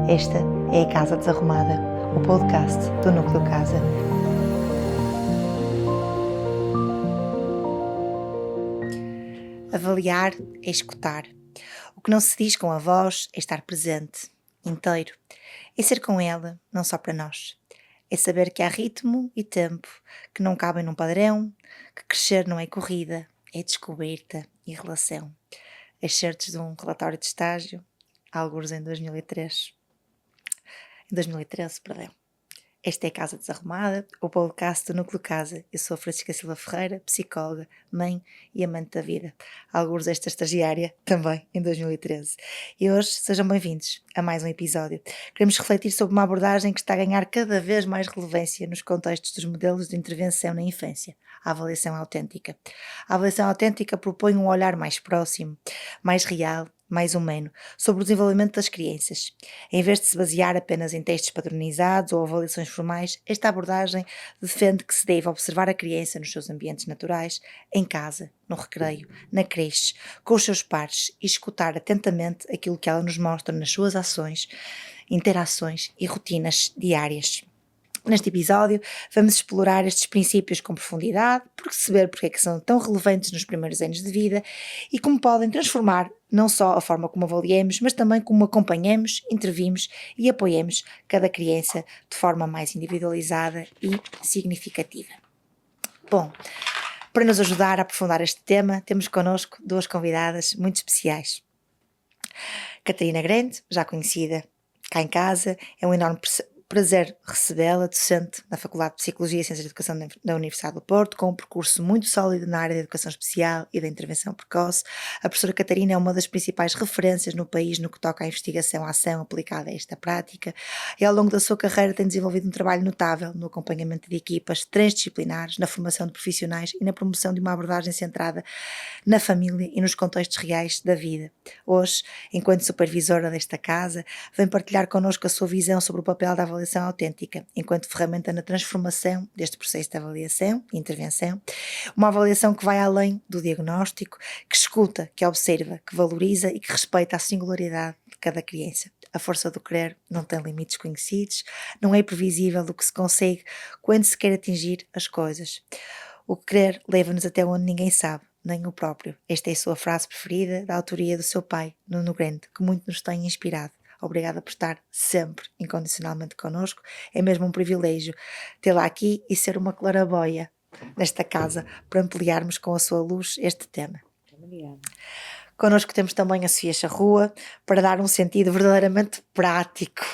Esta é a Casa Desarrumada, o podcast do Núcleo Casa. Avaliar é escutar. O que não se diz com a voz é estar presente, inteiro. É ser com ela, não só para nós. É saber que há ritmo e tempo, que não cabem num padrão, que crescer não é corrida, é descoberta e relação. Excertos de um relatório de estágio, alguns em 2013, perdão. Esta é a Casa Desarrumada, o podcast do Núcleo Casa. Eu sou a Francisca Silva Ferreira, psicóloga, mãe e amante da vida. Alguns desta estagiária, também em 2013. E hoje sejam bem-vindos a mais um episódio. Queremos refletir sobre uma abordagem que está a ganhar cada vez mais relevância nos contextos dos modelos de intervenção na infância, a avaliação autêntica. A avaliação autêntica propõe um olhar mais próximo, mais real, mais humano, sobre o desenvolvimento das crianças. Em vez de se basear apenas em testes padronizados ou avaliações formais, esta abordagem defende que se deve observar a criança nos seus ambientes naturais, em casa, no recreio, na creche, com os seus pares e escutar atentamente aquilo que ela nos mostra nas suas ações, interações e rotinas diárias. Neste episódio, vamos explorar estes princípios com profundidade, perceber porque é que são tão relevantes nos primeiros anos de vida e como podem transformar não só a forma como avaliamos, mas também como acompanhamos, intervimos e apoiamos cada criança de forma mais individualizada e significativa. Bom, para nos ajudar a aprofundar este tema, temos connosco duas convidadas muito especiais. Catarina Grande, já conhecida cá em casa, é um enorme prazer recebê-la, docente na Faculdade de Psicologia e Ciências da Educação da Universidade do Porto, com um percurso muito sólido na área da educação especial e da intervenção precoce. A professora Catarina é uma das principais referências no país no que toca à investigação, à ação aplicada a esta prática, e ao longo da sua carreira tem desenvolvido um trabalho notável no acompanhamento de equipas transdisciplinares, na formação de profissionais e na promoção de uma abordagem centrada na família e nos contextos reais da vida. Hoje, enquanto supervisora desta casa, vem partilhar connosco a sua visão sobre o papel da avaliação autêntica, enquanto ferramenta na transformação deste processo de avaliação e intervenção, uma avaliação que vai além do diagnóstico, que escuta, que observa, que valoriza e que respeita a singularidade de cada criança. A força do querer não tem limites conhecidos, não é previsível do que se consegue quando se quer atingir as coisas. O querer leva-nos até onde ninguém sabe, nem o próprio. Esta é a sua frase preferida, da autoria do seu pai, Nuno Grande, que muito nos tem inspirado. Obrigada por estar sempre incondicionalmente connosco. É mesmo um privilégio tê-la aqui e ser uma claraboia nesta casa para ampliarmos com a sua luz este tema. Obrigada. Connosco temos também a Sofia Charrua para dar um sentido verdadeiramente prático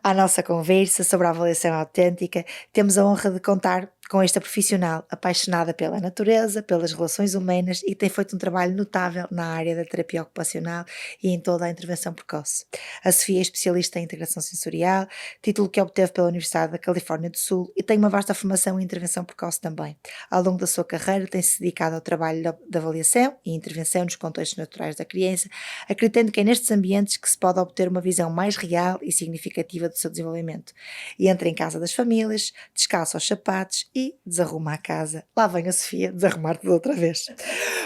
à nossa conversa sobre a avaliação autêntica. Temos a honra de contar com esta profissional apaixonada pela natureza, pelas relações humanas e que tem feito um trabalho notável na área da terapia ocupacional e em toda a intervenção precoce. A Sofia é especialista em integração sensorial, título que obteve pela Universidade da Califórnia do Sul e tem uma vasta formação em intervenção precoce também. Ao longo da sua carreira tem-se dedicado ao trabalho de avaliação e intervenção nos contextos naturais da criança, acreditando que é nestes ambientes que se pode obter uma visão mais real e significativa do seu desenvolvimento. E entra em casa das famílias, descalça os sapatos e desarruma a casa. Lá vem a Sofia desarrumar tudo outra vez.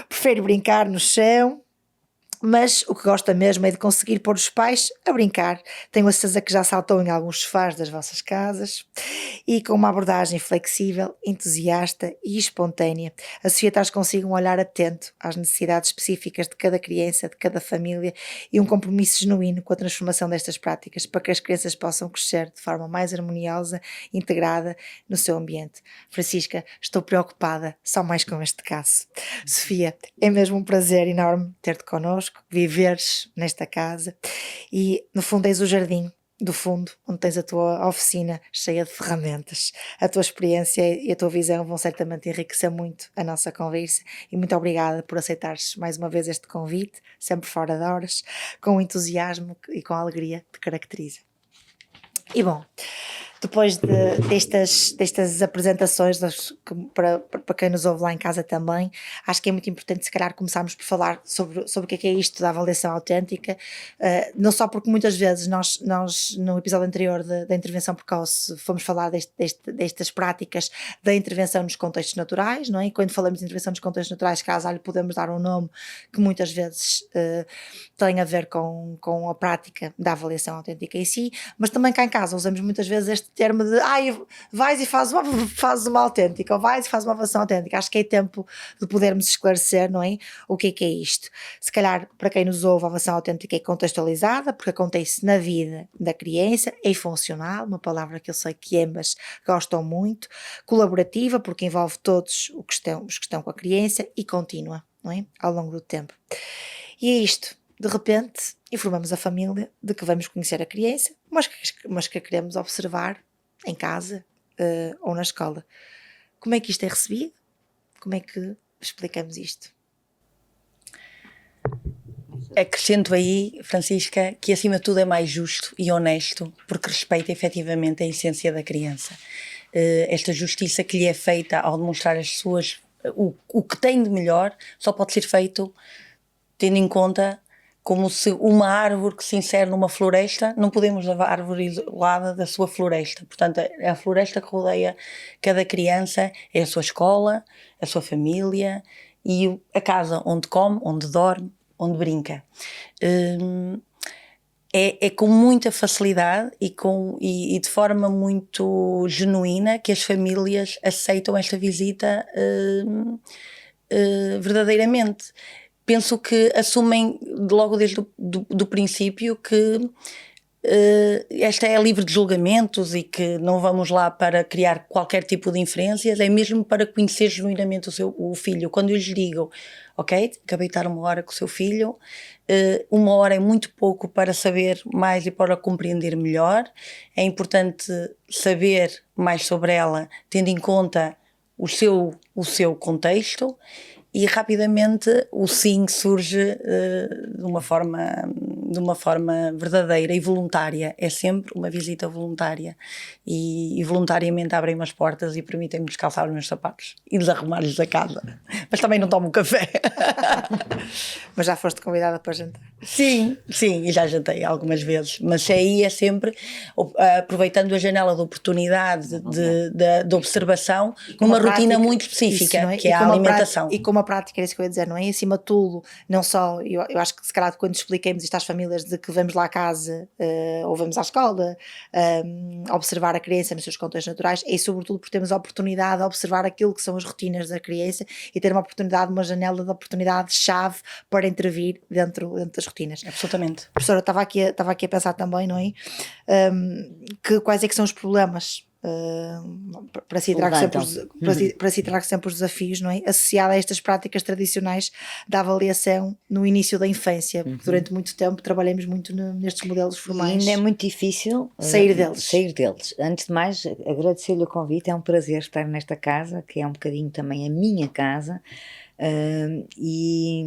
Prefere brincar no chão, mas o que gosta mesmo é de conseguir pôr os pais a brincar. Tenho a certeza que já saltou em alguns sofás das vossas casas e com uma abordagem flexível, entusiasta e espontânea. A Sofia traz consigo um olhar atento às necessidades específicas de cada criança, de cada família e um compromisso genuíno com a transformação destas práticas para que as crianças possam crescer de forma mais harmoniosa, integrada no seu ambiente. Francisca, estou preocupada só mais com este caso. Sofia, é mesmo um prazer enorme ter-te connosco, viveres nesta casa e no fundo és o jardim do fundo, onde tens a tua oficina cheia de ferramentas. A tua experiência e a tua visão vão certamente enriquecer muito a nossa conversa e muito obrigada por aceitares mais uma vez este convite, sempre fora de horas, com o entusiasmo e com a alegria que te caracteriza. E bom, depois destas apresentações, para quem nos ouve lá em casa também, acho que é muito importante se calhar começarmos por falar sobre o que é isto da avaliação autêntica, não só porque muitas vezes nós no episódio anterior da intervenção precoce fomos falar destas práticas da intervenção nos contextos naturais, não é? E quando falamos de intervenção nos contextos naturais, caso lhe podemos dar um nome que muitas vezes tem a ver com a prática da avaliação autêntica em si, mas também cá em casa usamos muitas vezes este termo de vais e fazes uma autêntica, ou vais e fazes uma avaliação autêntica. Acho que é tempo de podermos esclarecer, não é? O que é isto. Se calhar, para quem nos ouve, a avaliação autêntica é contextualizada, porque acontece na vida da criança, é funcional, uma palavra que eu sei que ambas gostam muito, colaborativa, porque envolve todos os que estão com a criança, e contínua, não é? Ao longo do tempo. E é isto. De repente, informamos a família de que vamos conhecer a criança, mas que a queremos observar em casa ou na escola. Como é que isto é recebido? Como é que explicamos isto? Acrescento aí, Francisca, que acima de tudo é mais justo e honesto, porque respeita efetivamente a essência da criança. Esta justiça que lhe é feita ao demonstrar o que tem de melhor só pode ser feito tendo em conta como se uma árvore que se insere numa floresta, não podemos levar a árvore isolada da sua floresta. Portanto, a floresta que rodeia cada criança é a sua escola, a sua família e a casa onde come, onde dorme, onde brinca. É com muita facilidade e de forma muito genuína que as famílias aceitam esta visita verdadeiramente. Penso que assumem logo desde do princípio que esta é livre de julgamentos e que não vamos lá para criar qualquer tipo de inferências, é mesmo para conhecer genuinamente o filho. Quando eu lhes digo, ok, acabei de estar uma hora com o seu filho, uma hora é muito pouco para saber mais e para compreender melhor, é importante saber mais sobre ela, tendo em conta o seu contexto, e rapidamente o sim surge de uma forma verdadeira e voluntária. É sempre uma visita voluntária e voluntariamente abrem-me as portas e permitem-me descalçar os meus sapatos e desarrumar-lhes a casa. Mas também não tomo café. Mas já foste convidada para jantar? Sim, e já jantei algumas vezes, mas aí é sempre aproveitando a janela de oportunidade de observação numa rotina muito específica, isso, é? Que é a alimentação. E com uma prática, é isso que eu ia dizer, não é? Em cima de tudo, não só, eu acho que se calhar quando expliquemos isto às famílias de que vamos lá à casa ou vamos à escola observar a criança nos seus contextos naturais, é sobretudo porque temos a oportunidade de observar aquilo que são as rotinas da criança e ter uma oportunidade, uma janela de oportunidade-chave para intervir dentro das rotinas. Absolutamente. Professora, estava aqui a pensar também, não é? Que quais é que são os problemas para se iterar sempre os desafios, não é? Associado a estas práticas tradicionais da avaliação no início da infância, porque durante muito tempo trabalhamos muito nestes modelos formais. E ainda é muito difícil sair deles. Antes de mais, agradecer-lhe o convite, é um prazer estar nesta casa, que é um bocadinho também a minha casa. E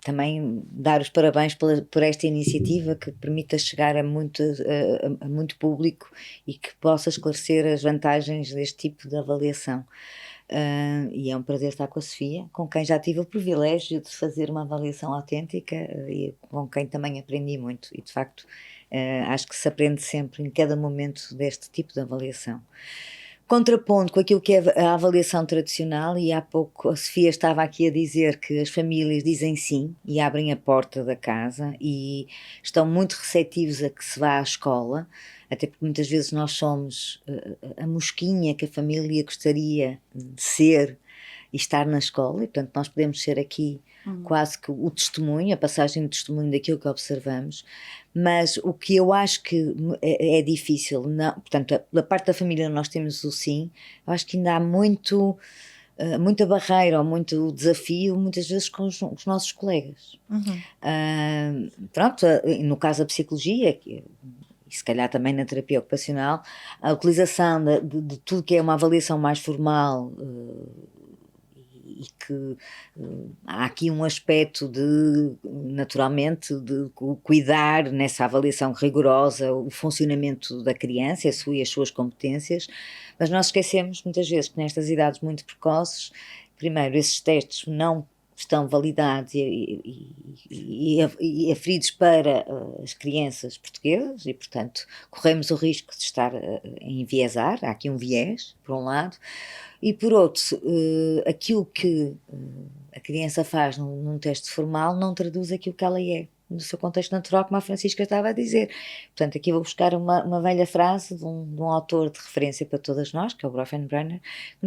também dar os parabéns por esta iniciativa que permita chegar a muito público e que possa esclarecer as vantagens deste tipo de avaliação. E é um prazer estar com a Sofia, com quem já tive o privilégio de fazer uma avaliação autêntica e com quem também aprendi muito. E de facto acho que se aprende sempre em cada momento deste tipo de avaliação. Contraponto com aquilo que é a avaliação tradicional, e há pouco a Sofia estava aqui a dizer que as famílias dizem sim e abrem a porta da casa e estão muito receptivos a que se vá à escola, até porque muitas vezes nós somos a mosquinha que a família gostaria de ser e estar na escola, e portanto nós podemos ser aqui quase que o testemunho, a passagem de testemunho daquilo que observamos. Mas o que eu acho que é difícil, não, portanto, da parte da família nós temos o sim, eu acho que ainda há muita barreira ou muito desafio, muitas vezes com os nossos colegas. Pronto, no caso da psicologia, e se calhar também na terapia ocupacional, a utilização de tudo que é uma avaliação mais formal e que há aqui um aspecto de, naturalmente, de cuidar nessa avaliação rigorosa o funcionamento da criança, a sua e as suas competências, mas nós esquecemos muitas vezes que nestas idades muito precoces, primeiro, esses testes não estão validados e aferidos para as crianças portuguesas e, portanto, corremos o risco de estar a enviesar. Há aqui um viés, por um lado, e por outro, aquilo que a criança faz num teste formal não traduz aquilo que ela é no seu contexto natural, como a Francisca estava a dizer. Portanto, aqui vou buscar uma velha frase de um autor de referência para todas nós, que é o Grofenbrenner, que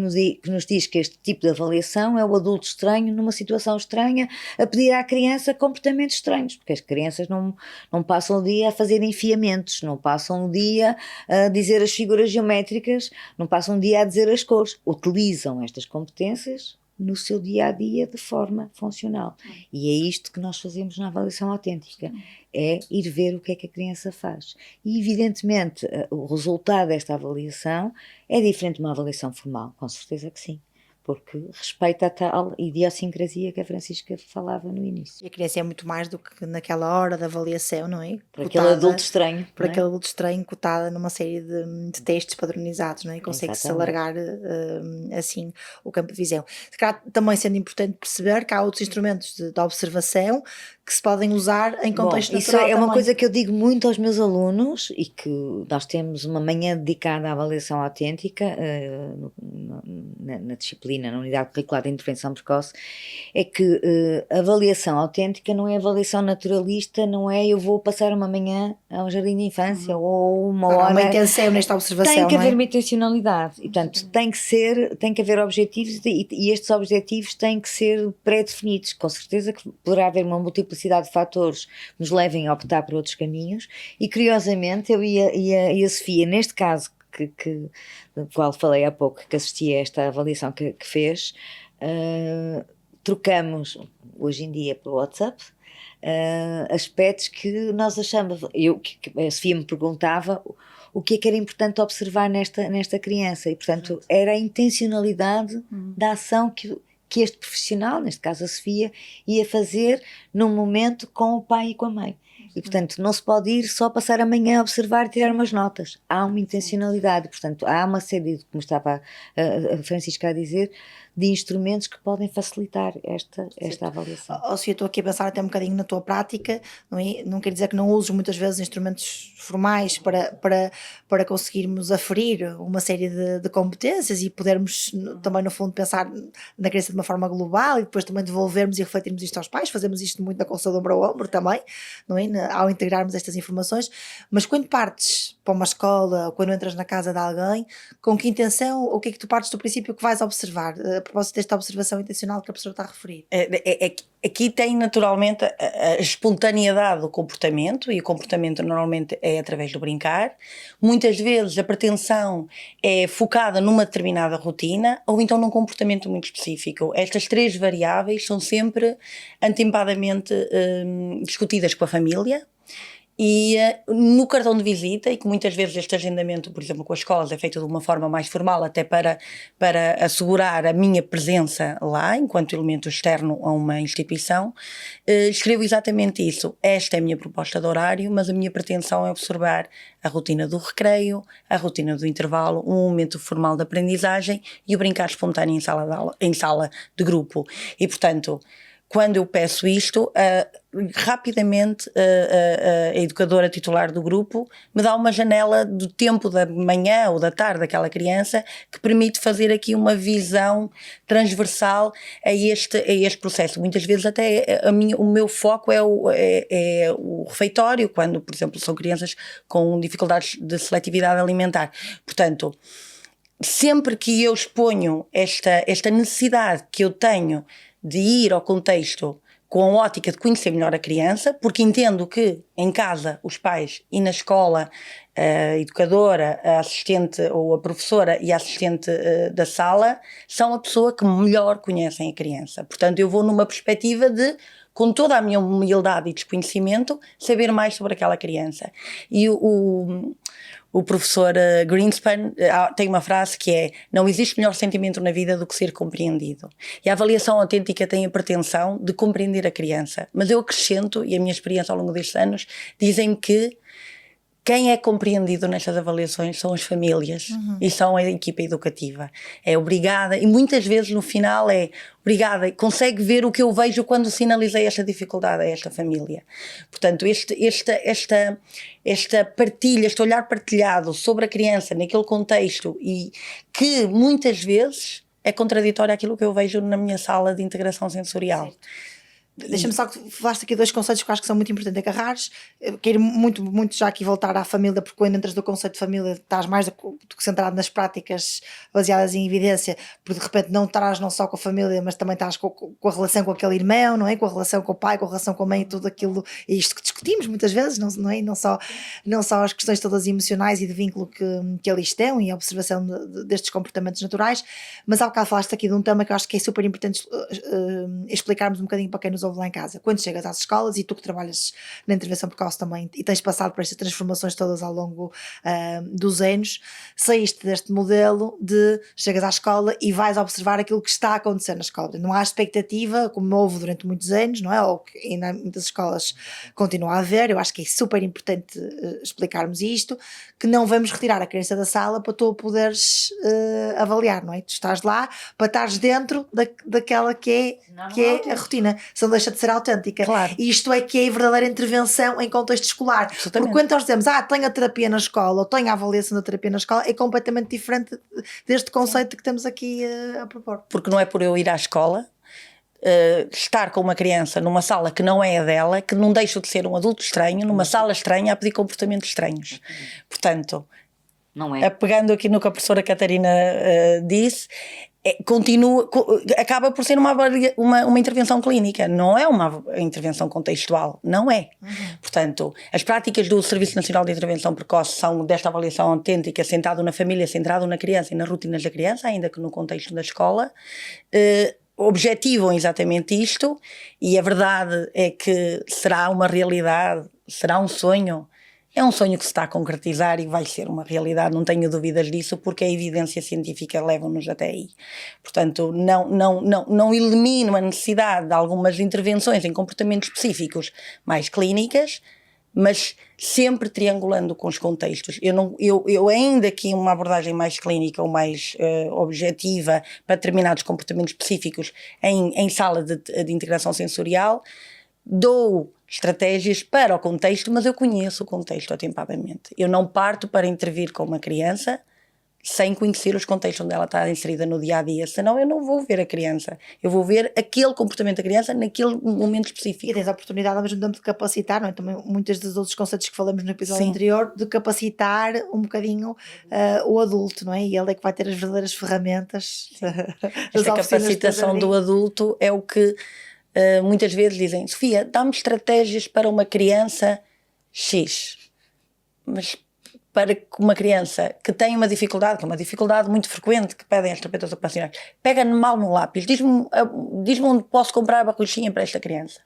nos diz que este tipo de avaliação é o adulto estranho numa situação estranha a pedir à criança comportamentos estranhos, porque as crianças não passam o dia a fazer enfiamentos, não passam o dia a dizer as figuras geométricas, não passam o dia a dizer as cores, utilizam estas competências no seu dia-a-dia de forma funcional. E é isto que nós fazemos na avaliação autêntica, é ir ver o que é que a criança faz. E, evidentemente, o resultado desta avaliação é diferente de uma avaliação formal, com certeza que sim, porque respeita a tal idiosincrasia que a Francisca falava no início. E a criança é muito mais do que naquela hora da avaliação, não é? Por aquele adulto estranho. Por aquele adulto estranho cotada numa série de testes padronizados, não é? E consegue-se alargar assim o campo de visão. Se calhar, também sendo importante perceber que há outros instrumentos de observação que se podem usar em contexto natural. Isso é também. uma coisa que eu digo muito aos meus alunos e que nós temos uma manhã dedicada à avaliação autêntica na disciplina, na unidade curricular de intervenção precoce, é que a avaliação autêntica não é avaliação naturalista, não é eu vou passar uma manhã a um jardim de infância ou uma hora. Há uma intenção nesta observação, tem que haver não é? uma intencionalidade e, portanto, tem que haver objetivos e estes objetivos têm que ser pré-definidos. Com certeza que poderá haver uma multiplicidade de fatores que nos levem a optar por outros caminhos e, curiosamente, eu e a Sofia, neste caso do qual falei há pouco, que assisti a esta avaliação que fez, trocamos hoje em dia pelo WhatsApp aspectos que nós achamos, a Sofia me perguntava o que é que era importante observar nesta criança e, portanto, era a intencionalidade da ação que este profissional, neste caso a Sofia, ia fazer num momento com o pai e com a mãe. E, portanto, não se pode ir só passar a manhã a observar e tirar umas notas. Há uma intencionalidade, portanto, há uma série, como estava a Francisca a dizer, de instrumentos que podem facilitar esta avaliação. Sofia, estou aqui a pensar até um bocadinho na tua prática, não é? Não quer dizer que não uses muitas vezes instrumentos formais para conseguirmos aferir uma série de competências e podermos também, no fundo, pensar na criança de uma forma global e depois também devolvermos e refletirmos isto aos pais. Fazemos isto muito na consulta de ombro a ombro também, não é? Ao integrarmos estas informações. Mas quando partes para uma escola ou quando entras na casa de alguém, com que intenção, o que é que tu partes do princípio que vais observar? A propósito desta observação intencional que a professora está a referir. Aqui tem naturalmente a espontaneidade do comportamento, e o comportamento normalmente é através do brincar. Muitas vezes a pretensão é focada numa determinada rotina ou então num comportamento muito específico. Estas três variáveis são sempre antempadamente discutidas com a família. E no cartão de visita, e que muitas vezes este agendamento, por exemplo, com as escolas é feito de uma forma mais formal, até para assegurar a minha presença lá, enquanto elemento externo a uma instituição, escrevo exatamente isso. Esta é a minha proposta de horário, mas a minha pretensão é observar a rotina do recreio, a rotina do intervalo, um momento formal de aprendizagem e o brincar espontâneo em sala de grupo. E, portanto, quando eu peço isto, rapidamente a educadora titular do grupo me dá uma janela do tempo da manhã ou da tarde daquela criança que permite fazer aqui uma visão transversal a este processo. Muitas vezes até o meu foco é o refeitório, quando, por exemplo, são crianças com dificuldades de seletividade alimentar. Portanto, sempre que eu exponho esta necessidade que eu tenho de ir ao contexto com a ótica de conhecer melhor a criança, porque entendo que em casa os pais e na escola a educadora, a assistente ou a professora e a assistente da sala são a pessoa que melhor conhecem a criança. Portanto, eu vou numa perspectiva de com toda a minha humildade e desconhecimento, saber mais sobre aquela criança. E o professor Greenspan tem uma frase que é: não existe melhor sentimento na vida do que ser compreendido. E a avaliação autêntica tem a pretensão de compreender a criança. Mas eu acrescento, e a minha experiência ao longo destes anos, dizem-me que quem é compreendido nestas avaliações são as famílias e são a equipa educativa. É obrigada, e muitas vezes no final é obrigada, consegue ver o que eu vejo quando sinalizei esta dificuldade a esta família. Portanto, esta partilha, este olhar partilhado sobre a criança naquele contexto, e que muitas vezes é contraditório àquilo que eu vejo na minha sala de integração sensorial. Certo. Deixa-me só que falaste aqui dois conceitos que eu acho que são muito importantes agarrares. Quero muito já aqui voltar à família, porque quando entras no conceito de família estás mais do que centrado nas práticas baseadas em evidência, porque de repente não estás não só com a família, mas também estás com a relação com aquele irmão, não é? Com a relação com o pai, com a relação com a mãe e tudo aquilo, e isto que discutimos muitas vezes, não é? Não só as questões todas emocionais e de vínculo que ali estão e a observação destes comportamentos naturais, mas há bocado falaste aqui de um tema que eu acho que é super importante explicarmos um bocadinho para quem nos ouve lá em casa. Quando chegas às escolas, e tu que trabalhas na intervenção precoce também e tens passado por estas transformações todas ao longo dos anos, saíste deste modelo de chegas à escola e vais observar aquilo que está a acontecer na escola. Não há expectativa, como houve durante muitos anos, não é? Ou que ainda em muitas escolas continua a haver. Eu acho que é super importante explicarmos isto, que não vamos retirar a criança da sala para tu poderes avaliar, não é? Tu estás lá para estares dentro daquela que é a rotina. Se não deixa de ser autêntica. Claro. E isto é que é a verdadeira intervenção em contexto escolar. Porque quando nós dizemos, tenho a terapia na escola, ou tenho a avaliação da terapia na escola, é completamente diferente deste conceito que estamos aqui a propor. Porque não é por eu ir à escola, estar com uma criança numa sala que não é a dela, que não deixa de ser um adulto estranho, numa sala estranha, a pedir comportamentos estranhos. Portanto, não é. Pegando aqui no que a professora Catarina disse, acaba por ser uma intervenção clínica, não é uma intervenção contextual, não é. Portanto, as práticas do Serviço Nacional de Intervenção Precoce são desta avaliação autêntica, centrado na família, centrado na criança e nas rotinas da criança, ainda que no contexto da escola, objetivam exatamente isto, e a verdade é que será uma realidade, será um sonho. É um sonho que se está a concretizar e vai ser uma realidade, não tenho dúvidas disso, porque a evidência científica leva-nos até aí. Portanto, não elimino a necessidade de algumas intervenções em comportamentos específicos mais clínicas, mas sempre triangulando com os contextos. Eu ainda que uma abordagem mais clínica ou mais objetiva para determinados comportamentos específicos em sala de integração sensorial, dou estratégias para o contexto, mas eu conheço o contexto atempadamente. Eu não parto para intervir com uma criança sem conhecer os contextos onde ela está inserida no dia-a-dia, senão eu não vou ver a criança. Eu vou ver aquele comportamento da criança naquele momento específico. E tens a oportunidade ao mesmo tempo de capacitar, não é? Também muitos dos outros conceitos que falamos no episódio anterior, de capacitar um bocadinho o adulto, não é? E ele é que vai ter as verdadeiras ferramentas. Esta capacitação do adulto é o que muitas vezes dizem: Sofia, dá-me estratégias para uma criança X, mas para uma criança que tem uma dificuldade, que é uma dificuldade muito frequente, que pedem as terapeutas ocupacionais, pega-me mal no lápis, diz-me onde posso comprar a borrachinha para esta criança.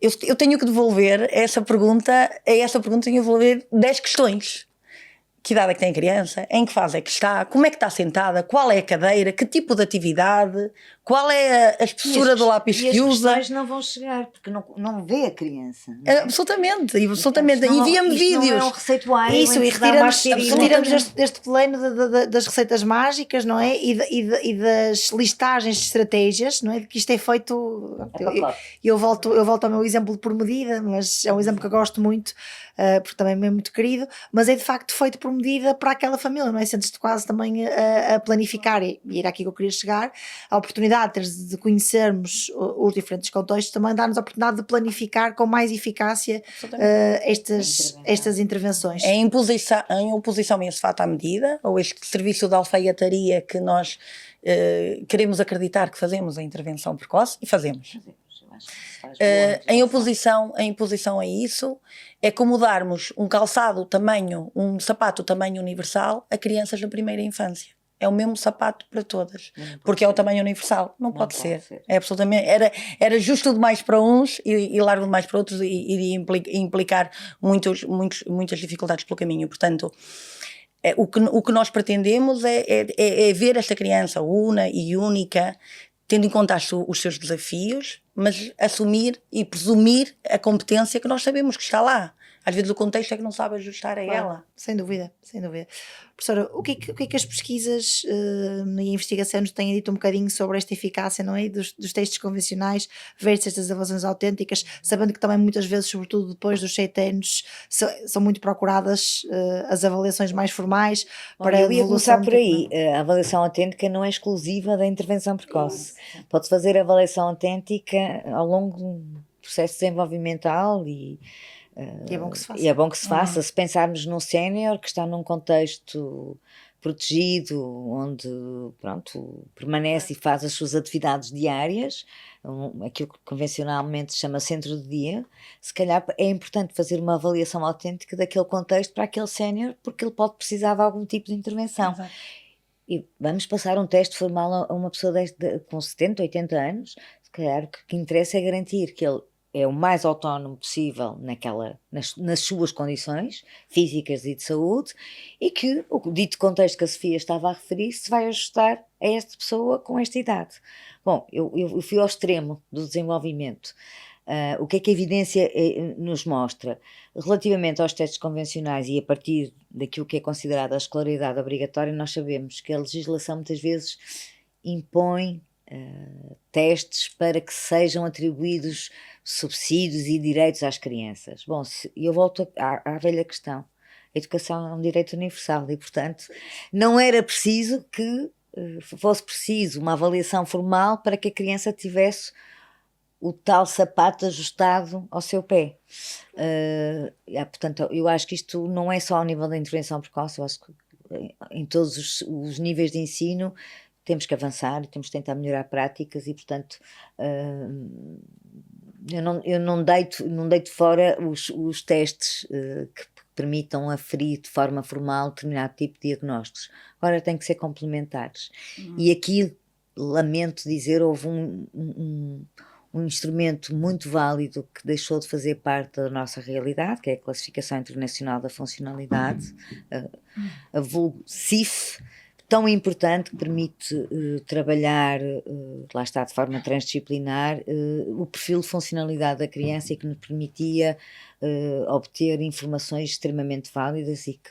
Eu tenho que devolver essa pergunta, tenho que devolver 10 questões. Que idade é que tem a criança? Em que fase é que está? Como é que está sentada? Qual é a cadeira? Que tipo de atividade? Qual é a espessura do lápis que usa? E as questões não vão chegar, porque não vê a criança. Não é? Absolutamente. Envia-me vídeos. Não é um receituário. Isso, e retiramos deste plano das receitas mágicas, não é? E das listagens de estratégias, não é? De que isto é feito... Eu volto ao meu exemplo por medida, mas é um exemplo que eu gosto muito, porque também é muito querido, mas é de facto feito por medida para aquela família, não é? Sentes-te quase também a planificar, e era aqui que eu queria chegar. A oportunidade de conhecermos os diferentes contextos também dá-nos a oportunidade de planificar com mais eficácia estas intervenções. Em oposição a esse fato à medida, ou este serviço de alfaiataria que nós queremos acreditar que fazemos a intervenção precoce, e fazemos. Em oposição a isso, é como darmos um calçado tamanho, um sapato tamanho universal a crianças na primeira infância. é o mesmo sapato para todas, porque é o tamanho universal. Não pode ser. É absolutamente. Era justo demais para uns e largo demais para outros, e iria implicar muitas dificuldades pelo caminho. Portanto, o que nós pretendemos é ver esta criança una e única, tendo em conta os seus desafios, mas assumir e presumir a competência que nós sabemos que está lá. Às vezes o contexto é que não sabe ajustar a ela. Sem dúvida, sem dúvida. Professora, o que é que as pesquisas e a investigação nos têm dito um bocadinho sobre esta eficácia, não é? Dos textos convencionais versus estas avaliações autênticas, sabendo que também muitas vezes, sobretudo depois dos 7 anos, são muito procuradas as avaliações mais formais para eu ia começar por aí. de... A avaliação autêntica não é exclusiva da intervenção precoce. Pode-se fazer avaliação autêntica ao longo do processo desenvolvimental e é bom que se faça. E é bom que se faça. Se pensarmos num sénior que está num contexto protegido, onde pronto, permanece e faz as suas atividades diárias, aquilo que convencionalmente se chama centro de dia, se calhar é importante fazer uma avaliação autêntica daquele contexto para aquele sénior, porque ele pode precisar de algum tipo de intervenção. Exato. E vamos passar um teste formal a uma pessoa com 70, 80 anos, se calhar o que interessa é garantir que ele é o mais autónomo possível nas suas condições físicas e de saúde, e que o dito contexto que a Sofia estava a referir se vai ajustar a esta pessoa com esta idade. Bom, eu fui ao extremo do desenvolvimento. O que é que a evidência nos mostra? Relativamente aos testes convencionais e a partir daquilo que é considerado a escolaridade obrigatória, nós sabemos que a legislação muitas vezes impõe testes para que sejam atribuídos subsídios e direitos às crianças. Bom, eu volto à velha questão. A educação é um direito universal e, portanto, não era preciso que fosse preciso uma avaliação formal para que a criança tivesse o tal sapato ajustado ao seu pé. Portanto, eu acho que isto não é só ao nível da intervenção precoce, eu acho que em todos os níveis de ensino temos que avançar e temos que tentar melhorar práticas e, portanto, eu não deito fora os testes que permitam aferir de forma formal determinado tipo de diagnósticos. Agora tem que ser complementares. E aqui, lamento dizer, houve um instrumento muito válido que deixou de fazer parte da nossa realidade, que é a Classificação Internacional da Funcionalidade, a vulgo CIF, tão importante, que permite trabalhar, lá está, de forma transdisciplinar, o perfil de funcionalidade da criança e que nos permitia obter informações extremamente válidas e que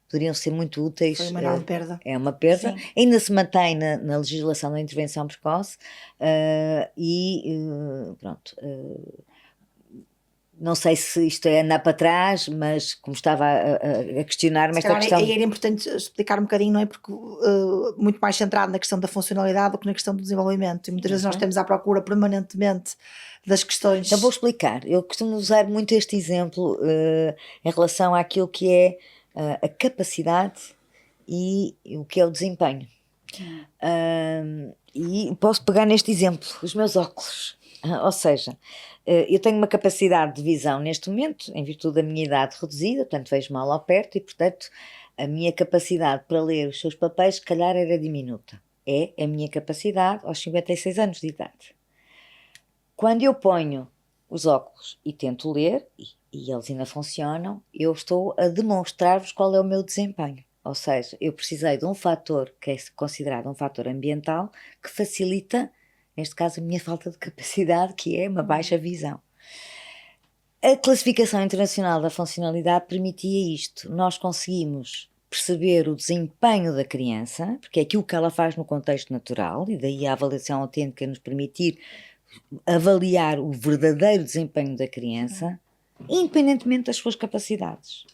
poderiam ser muito úteis. Foi uma enorme perda. É uma perda. Sim. Ainda se mantém na legislação da intervenção precoce pronto. Não sei se isto é andar para trás, mas como estava a questionar-me esta questão... Era importante explicar um bocadinho, não é? Porque muito mais centrado na questão da funcionalidade do que na questão do desenvolvimento. E muitas vezes nós estamos à procura permanentemente das questões... Então vou explicar. Eu costumo usar muito este exemplo em relação àquilo que é a capacidade e o que é o desempenho. E posso pegar neste exemplo, os meus óculos. Ou seja, eu tenho uma capacidade de visão neste momento, em virtude da minha idade reduzida, portanto vejo mal ao perto e, portanto, a minha capacidade para ler os seus papéis, se calhar, era diminuta. É a minha capacidade aos 56 anos de idade. Quando eu ponho os óculos e tento ler, e eles ainda funcionam, eu estou a demonstrar-vos qual é o meu desempenho. Ou seja, eu precisei de um fator que é considerado um fator ambiental que facilita, neste caso, a minha falta de capacidade, que é uma baixa visão. A Classificação Internacional da Funcionalidade permitia isto. Nós conseguimos perceber o desempenho da criança, porque é aquilo que ela faz no contexto natural, e daí a avaliação autêntica nos permitir avaliar o verdadeiro desempenho da criança, independentemente das suas capacidades.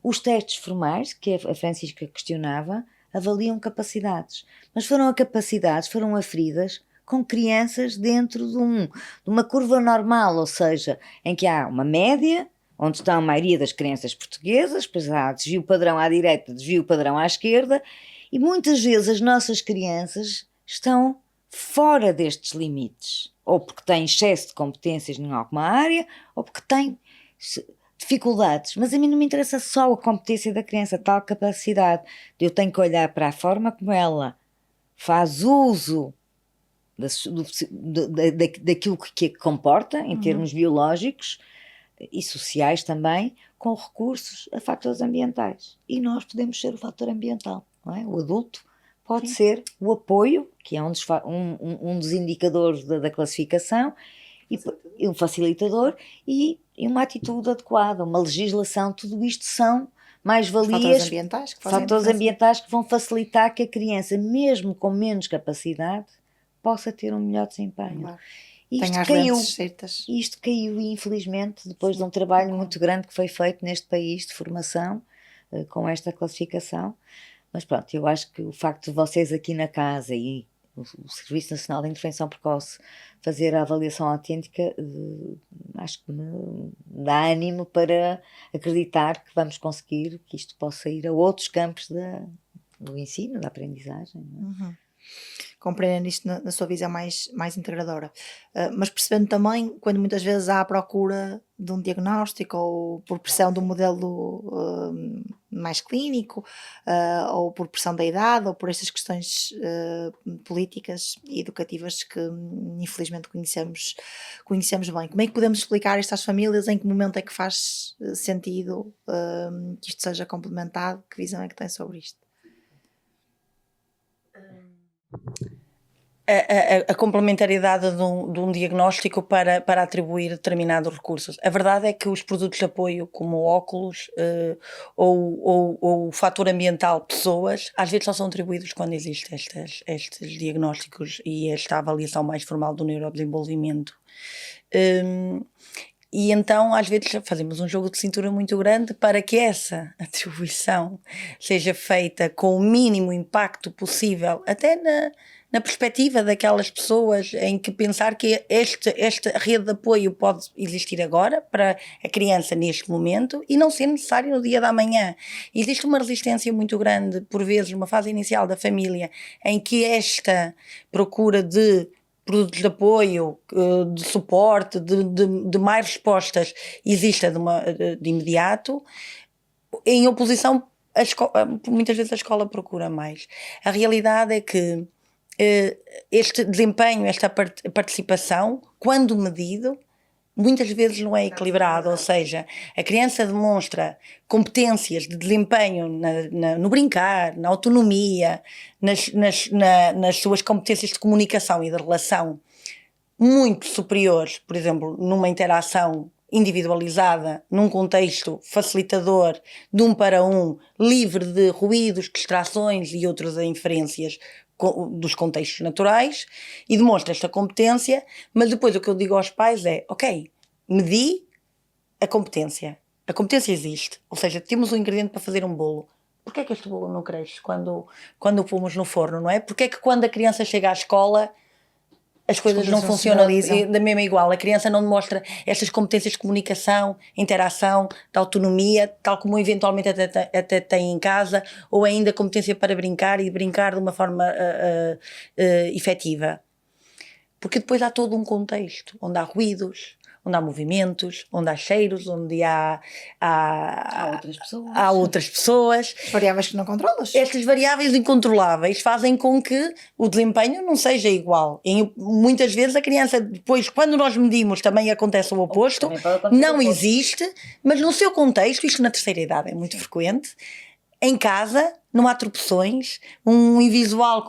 Os testes formais, que a Francisca questionava, avaliam capacidades, mas foram aferidas com crianças dentro de uma curva normal, ou seja, em que há uma média, onde está a maioria das crianças portuguesas, depois há desvio padrão à direita, desvio padrão à esquerda, e muitas vezes as nossas crianças estão fora destes limites, ou porque têm excesso de competências em alguma área, ou porque têm dificuldades, mas a mim não me interessa só a competência da criança, tal capacidade. Eu tenho que olhar para a forma como ela faz uso daquilo que comporta, em termos biológicos e sociais também, com recursos a fatores ambientais. E nós podemos ser o fator ambiental, não é? O adulto pode ser o apoio, que é um dos indicadores da classificação, e um facilitador e uma atitude adequada, uma legislação, tudo isto são mais-valias, fatores ambientais que vão facilitar que a criança, mesmo com menos capacidade, possa ter um melhor desempenho. Claro. Isto caiu, infelizmente, depois de um trabalho muito grande que foi feito neste país de formação, com esta classificação. Mas pronto, eu acho que o facto de vocês aqui na casa e o Serviço Nacional de Intervenção Precoce fazer a avaliação autêntica, acho que me dá ânimo para acreditar que vamos conseguir que isto possa ir a outros campos do ensino, da aprendizagem. Não é? Compreendendo isto na sua visão mais integradora, mas percebendo também quando muitas vezes há a procura de um diagnóstico ou por pressão de um modelo mais clínico, ou por pressão da idade ou por estas questões políticas e educativas que infelizmente conhecemos bem. Como é que podemos explicar isto às famílias? Em que momento é que faz sentido que isto seja complementado? Que visão é que tem sobre isto? A complementariedade de um diagnóstico para atribuir determinados recursos. A verdade é que os produtos de apoio, como óculos ou o fator ambiental, pessoas, às vezes só são atribuídos quando existem estes diagnósticos e esta avaliação mais formal do neurodesenvolvimento. E então, às vezes, fazemos um jogo de cintura muito grande para que essa atribuição seja feita com o mínimo impacto possível, até na perspectiva daquelas pessoas, em que pensar que esta rede de apoio pode existir agora para a criança neste momento e não ser necessário no dia da manhã. Existe uma resistência muito grande, por vezes, numa fase inicial da família, em que esta procura de produtos de apoio, de suporte, de mais respostas exista de imediato, em oposição, muitas vezes a escola procura mais. A realidade é que este desempenho, esta participação, quando medido, muitas vezes não é equilibrado, ou seja, a criança demonstra competências de desempenho no brincar, na autonomia, nas suas competências de comunicação e de relação muito superiores, por exemplo, numa interação individualizada, num contexto facilitador, de um para um, livre de ruídos, distrações e outras inferências dos contextos naturais, e demonstra esta competência, mas depois o que eu digo aos pais é, ok, medi a competência existe, ou seja, temos um ingrediente para fazer um bolo. Porquê é que este bolo não cresce quando o pomos no forno, não é? Porquê é que quando a criança chega à escola as coisas não funcionam da mesma igual? A criança não demonstra estas competências de comunicação, interação, de autonomia, tal como eventualmente até tem em casa, ou ainda competência para brincar e brincar de uma forma efetiva. Porque depois há todo um contexto onde há ruídos, onde há movimentos, onde há cheiros, onde há outras pessoas. Variáveis que não controlas. Estas variáveis incontroláveis fazem com que o desempenho não seja igual. Muitas vezes a criança, depois, quando nós medimos, também acontece o oposto, não existe, mas no seu contexto, isto na terceira idade é muito frequente, em casa não há tropeções, um invisual,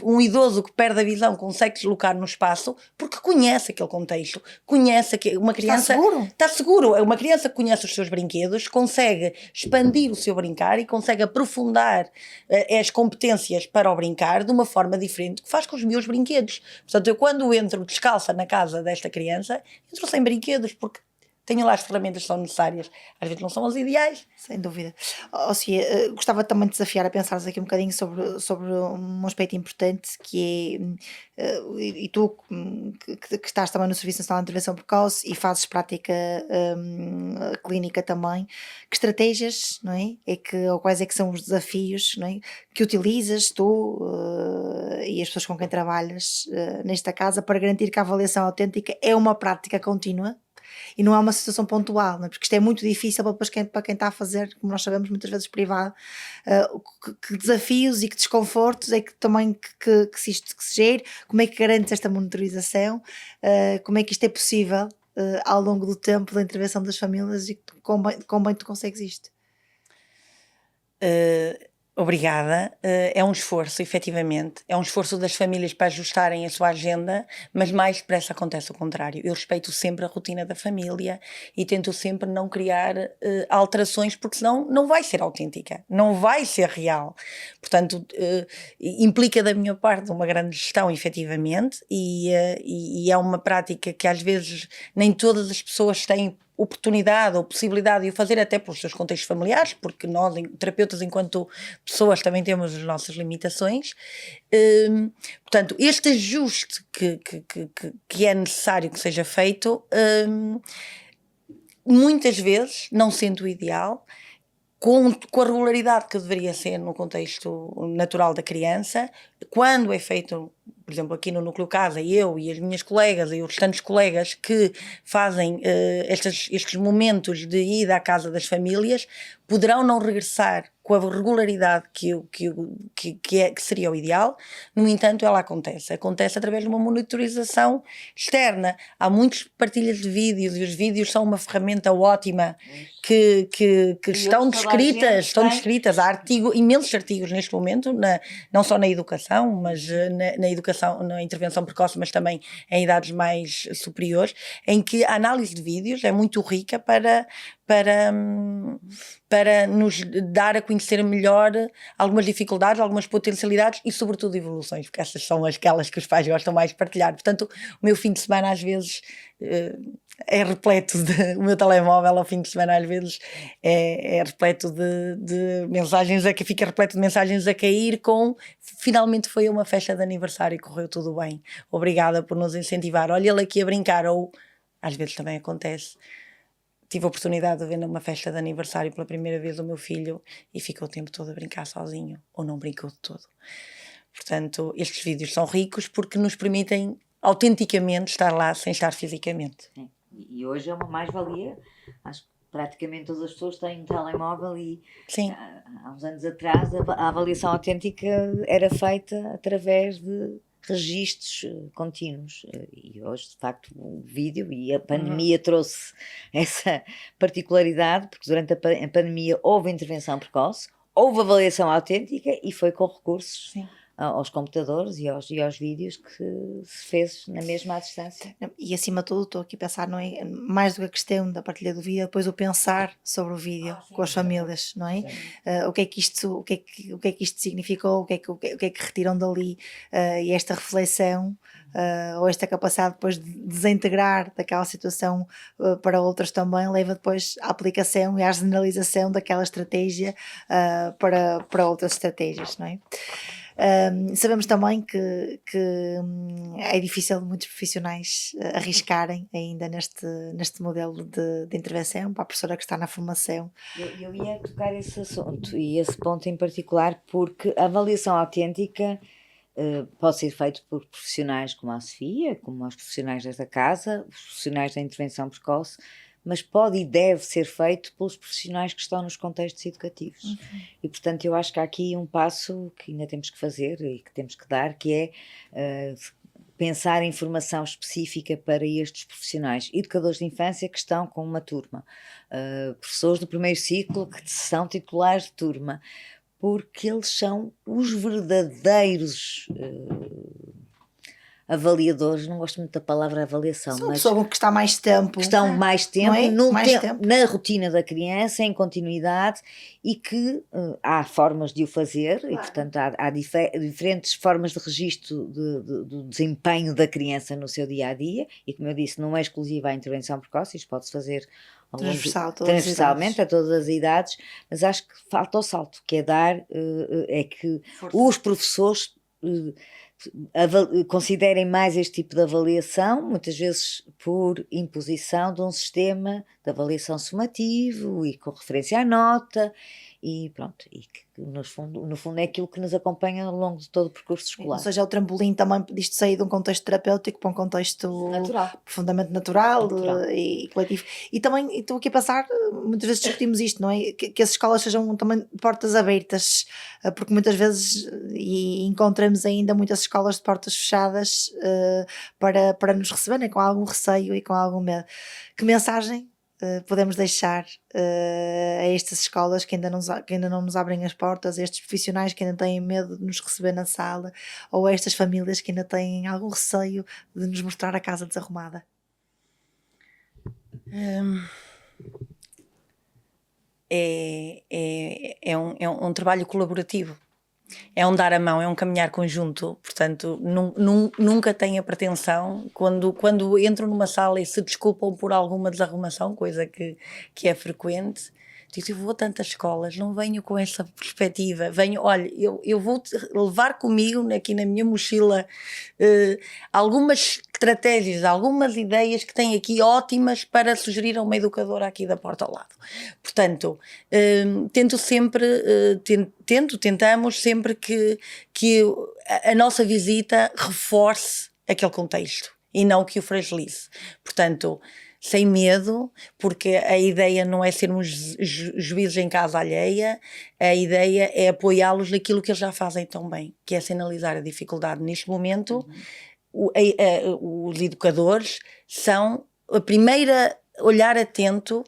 um idoso que perde a visão consegue deslocar no espaço porque conhece aquele contexto, conhece que uma criança está seguro. Uma criança que conhece os seus brinquedos consegue expandir o seu brincar e consegue aprofundar as competências para o brincar de uma forma diferente que faz com os meus brinquedos. Portanto, eu quando entro descalça na casa desta criança, entro sem brinquedos porque tenho lá as ferramentas que são necessárias. Às vezes não são as ideais. Sem dúvida. Sofia, gostava também de desafiar a pensares aqui um bocadinho sobre um aspecto importante que é, e tu que estás também no Serviço Nacional de Intervenção Precoce e fazes prática clínica também, que estratégias, não é? Ou quais é que são os desafios, não é? Que utilizas tu e as pessoas com quem trabalhas nesta casa para garantir que a avaliação autêntica é uma prática contínua? E não é uma situação pontual, não é? Porque isto é muito difícil para quem está a fazer, como nós sabemos, muitas vezes privado, que desafios e que desconfortos é que também que se isto que se gere, como é que garantes esta monitorização, como é que isto é possível ao longo do tempo da intervenção das famílias e quão bem tu consegues isto? Obrigada. É um esforço, efetivamente. É um esforço das famílias para ajustarem a sua agenda, mas mais depressa acontece o contrário. Eu respeito sempre a rotina da família e tento sempre não criar alterações, porque senão não vai ser autêntica, não vai ser real. Portanto, implica da minha parte uma grande gestão, efetivamente, e é uma prática que às vezes nem todas as pessoas têm oportunidade ou possibilidade de o fazer, até pelos seus contextos familiares, porque nós, terapeutas, enquanto pessoas, também temos as nossas limitações. Portanto, este ajuste que é necessário que seja feito, muitas vezes, não sendo o ideal, com a regularidade que deveria ser no contexto natural da criança, quando é feito, por exemplo, aqui no Núcleo Casa, eu e as minhas colegas e os restantes colegas que fazem estes momentos de ida à casa das famílias, poderão não regressar com a regularidade que seria o ideal. No entanto, ela acontece através de uma monitorização externa. Há muitas partilhas de vídeos e os vídeos são uma ferramenta ótima que estão descritas. Há imensos artigos neste momento, não só na educação, mas na educação, na intervenção precoce, mas também em idades mais superiores, em que a análise de vídeos é muito rica para nos dar a conhecer melhor algumas dificuldades, algumas potencialidades e, sobretudo, evoluções, porque essas são aquelas que os pais gostam mais de partilhar. Portanto, o meu fim de semana, às vezes, é repleto o meu telemóvel ao fim de semana, às vezes, é repleto de mensagens, fica repleto de mensagens a cair finalmente foi uma festa de aniversário e correu tudo bem. Obrigada por nos incentivar. Olha ele aqui a brincar, ou às vezes também acontece. Tive a oportunidade de ver numa festa de aniversário pela primeira vez o meu filho e ficou o tempo todo a brincar sozinho, ou não brincou de todo. Portanto, estes vídeos são ricos porque nos permitem autenticamente estar lá sem estar fisicamente. Sim. E hoje é uma mais-valia. Acho que praticamente todas as pessoas têm um telemóvel e Sim. Há uns anos atrás a avaliação autêntica era feita através de registros contínuos e hoje de facto o vídeo e a pandemia trouxe essa particularidade, porque durante a pandemia houve intervenção precoce, houve avaliação autêntica e foi com recursos aos computadores e aos vídeos que se fez na mesma à distância. E acima de tudo estou aqui a pensar, não é? Mais do que a questão da partilha do vídeo, depois o pensar sobre o vídeo com as famílias, não é? O que é que isto significou, o que é que retiram dali, e esta reflexão ou esta capacidade depois de desintegrar daquela situação para outras também leva depois à aplicação e à generalização daquela estratégia para outras estratégias, não é? Sabemos também que é difícil muitos profissionais arriscarem ainda neste modelo de intervenção, para a professora que está na formação. Eu ia tocar esse assunto e esse ponto em particular, porque a avaliação autêntica pode ser feita por profissionais como a Sofia, como os profissionais desta casa, os profissionais da intervenção precoce, mas pode e deve ser feito pelos profissionais que estão nos contextos educativos. E, portanto, eu acho que há aqui um passo que ainda temos que fazer e que temos que dar, que é pensar em formação específica para estes profissionais, educadores de infância que estão com uma turma, professores do primeiro ciclo que são titulares de turma, porque eles são os verdadeiros avaliadores, não gosto muito da palavra avaliação, mas pessoa que está mais tempo, que estão mais tempo, tempo na rotina da criança, em continuidade, e que há formas de o fazer, e portanto há diferentes formas de registro do desempenho da criança no seu dia-a-dia, e como eu disse, não é exclusiva à intervenção precoce, isto pode-se fazer transversalmente a todas as idades, mas acho que falta o salto, que é dar, é que os professores considerem mais este tipo de avaliação, muitas vezes por imposição de um sistema de avaliação somativo e com referência à nota, e pronto, e que que no fundo é aquilo que nos acompanha ao longo de todo o percurso escolar. Ou seja, é o trampolim também disto sair de um contexto terapêutico para um contexto profundamente natural. E coletivo. E também estou aqui a pensar, muitas vezes discutimos isto, não é? Que as escolas sejam também portas abertas, porque muitas vezes, e encontramos ainda muitas escolas de portas fechadas para nos receberem com algum receio e com algum medo. Que mensagem podemos deixar a estas escolas que ainda não nos abrem as portas, a estes profissionais que ainda têm medo de nos receber na sala, ou a estas famílias que ainda têm algum receio de nos mostrar a casa desarrumada? É um trabalho colaborativo. É um dar a mão, é um caminhar conjunto, portanto nunca tenho a pretensão, quando entro numa sala e se desculpam por alguma desarrumação, coisa que é frequente, digo, eu vou a tantas escolas, não venho com essa perspectiva, venho, olha, eu vou levar comigo aqui na minha mochila algumas estratégias, algumas ideias que tenho aqui ótimas para sugerir a uma educadora aqui da porta ao lado. Portanto, tentamos sempre que a nossa visita reforce aquele contexto e não que o fragilize. Portanto, sem medo, porque a ideia não é sermos juízes em casa alheia, a ideia é apoiá-los naquilo que eles já fazem tão bem, que é sinalizar a dificuldade neste momento. Os educadores são a primeira olhar atento,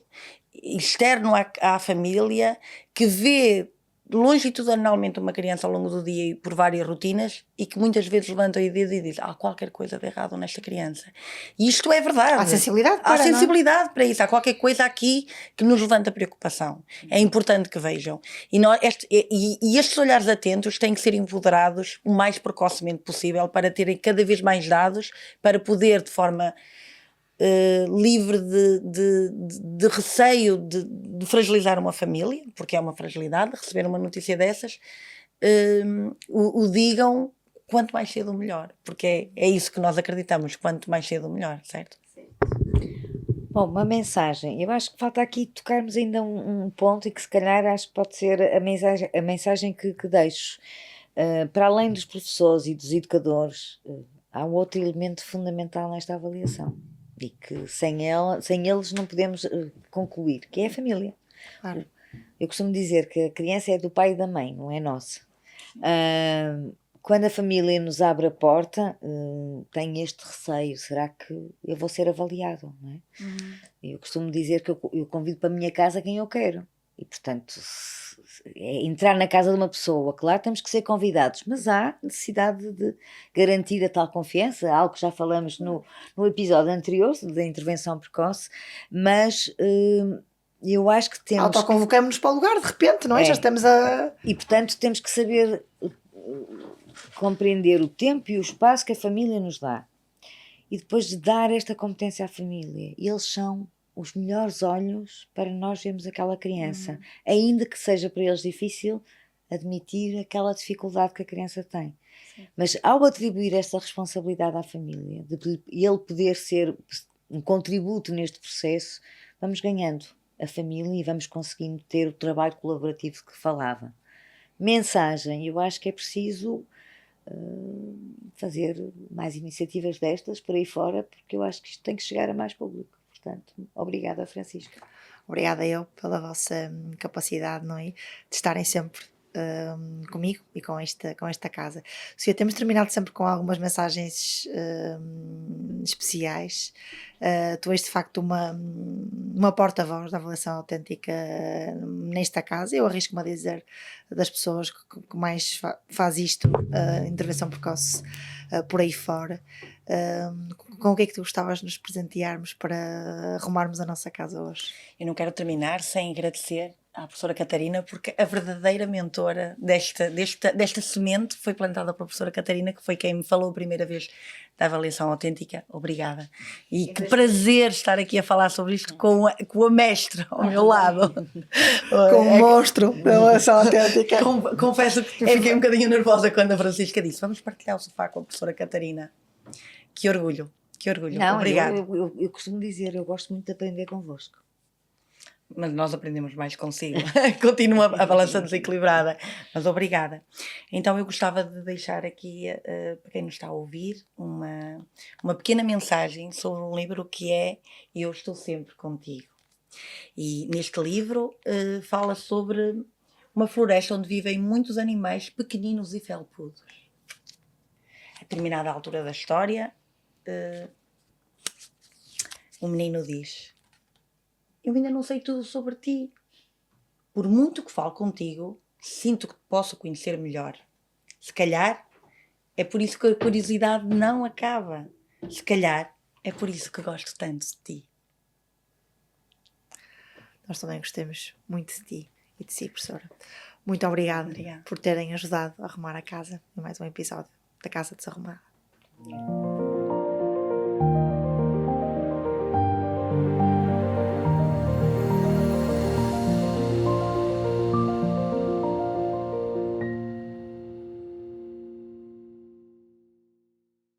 externo à família, que vê longitudinalmente uma criança ao longo do dia e por várias rotinas e que muitas vezes levanta o dedo e diz: há qualquer coisa de errado nesta criança. E isto é verdade. Há sensibilidade para, para isso. Há qualquer coisa aqui que nos levanta preocupação. É importante que vejam. E estes olhares atentos têm que ser empoderados o mais precocemente possível para terem cada vez mais dados para poder, de forma livre de receio de fragilizar uma família, porque é uma fragilidade receber uma notícia dessas, o digam quanto mais cedo melhor, porque é isso que nós acreditamos, quanto mais cedo melhor, certo? Bom, uma mensagem, eu acho que falta aqui tocarmos ainda um ponto e que se calhar acho que pode ser a mensagem que deixo. Para além dos professores e dos educadores, há um outro elemento fundamental nesta avaliação e que sem eles não podemos concluir, que é a família. Claro. Eu costumo dizer que a criança é do pai e da mãe, não é nossa. Quando a família nos abre a porta, tem este receio, será que eu vou ser avaliado? Não é? Eu costumo dizer que eu convido para a minha casa quem eu quero. E, portanto, é entrar na casa de uma pessoa, claro, temos que ser convidados, mas há necessidade de garantir a tal confiança, algo que já falamos no episódio anterior, da intervenção precoce, mas eu acho que temos... Autoconvocamos-nos para o lugar, de repente, não é? Já estamos a... E, portanto, temos que saber compreender o tempo e o espaço que a família nos dá. E depois de dar esta competência à família, eles são os melhores olhos para nós vermos aquela criança, ainda que seja para eles difícil admitir aquela dificuldade que a criança tem. Sim. Mas ao atribuir esta responsabilidade à família, de ele poder ser um contributo neste processo, vamos ganhando a família e vamos conseguindo ter o trabalho colaborativo que falava. Mensagem, eu acho que é preciso fazer mais iniciativas destas por aí fora, porque eu acho que isto tem que chegar a mais público. Portanto, obrigada, Francisca. Obrigada eu pela vossa capacidade, não é? De estarem sempre comigo e com esta casa. Sofia, temos terminado sempre com algumas mensagens especiais. Tu és de facto uma porta-voz da avaliação autêntica nesta casa. Eu arrisco-me a dizer das pessoas que mais faz isto, intervenção precoce por aí fora. Com o que é que tu gostavas de nos presentearmos para arrumarmos a nossa casa hoje? Eu não quero terminar sem agradecer à professora Catarina, porque a verdadeira mentora desta semente foi plantada pela professora Catarina, que foi quem me falou a primeira vez da avaliação autêntica. Obrigada. E que prazer estar aqui a falar sobre isto com a mestra ao meu lado. Com o monstro da avaliação autêntica. Confesso que fiquei um bocadinho nervosa quando a Francisca disse: vamos partilhar o sofá com a professora Catarina. Que orgulho, que orgulho. Não, obrigada. Eu costumo dizer, eu gosto muito de aprender convosco. Mas nós aprendemos mais consigo. Continua a balança desequilibrada. Mas obrigada. Então eu gostava de deixar aqui, para quem nos está a ouvir, uma pequena mensagem sobre um livro que é Eu Estou Sempre Contigo. E neste livro fala sobre uma floresta onde vivem muitos animais pequeninos e felpudos. A determinada altura da história, o menino diz: eu ainda não sei tudo sobre ti. Por muito que falo contigo, sinto que te posso conhecer melhor. Se calhar é por isso que a curiosidade não acaba. Se calhar é por isso que gosto tanto de ti. Nós também gostamos muito de ti e de si, professora. Muito obrigada por terem ajudado a arrumar a casa em mais um episódio da Casa Desarrumada.